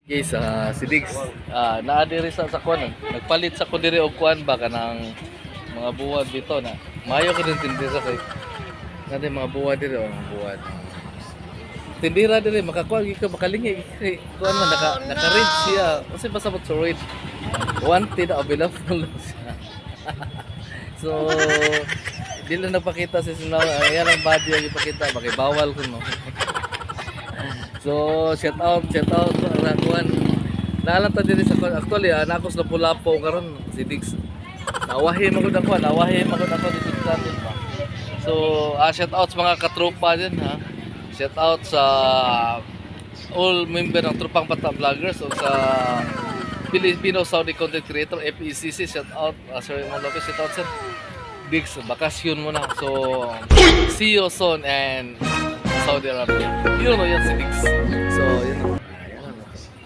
Guys, si Diggs, naa diri sa kuan. Nagpalit sa ko diri og kuan ba kanang mga buwad dito na. Mayo ko din tindira kay. Nade mga buwad diri mga buwad. Tindira diri makakuha gyud ka makalingi kay kuan man naka-read siya. Kasi pasabot sa read. Wanted available siya. So, di lang nagpakita si Sinaw. Ayan ang body yung ipakita. Bawal ko no. So, shout out sa kuan. Naalam ta diri sa kuan. Actually, nakos na pula-po karon si Diggs. Nawahi magud ako dito sa atin pa. So, shout out sa mga katropa din ha. Shout out sa all member ng Tropang Bata Vloggers o sa Filipino Saudi Content Creator FECC. Shout out Sir Lopez, shout out sir. Diggs, bakasyon mo na. So, see you soon and Saudi Arabia. Yun o yan si Diggs. So, yun.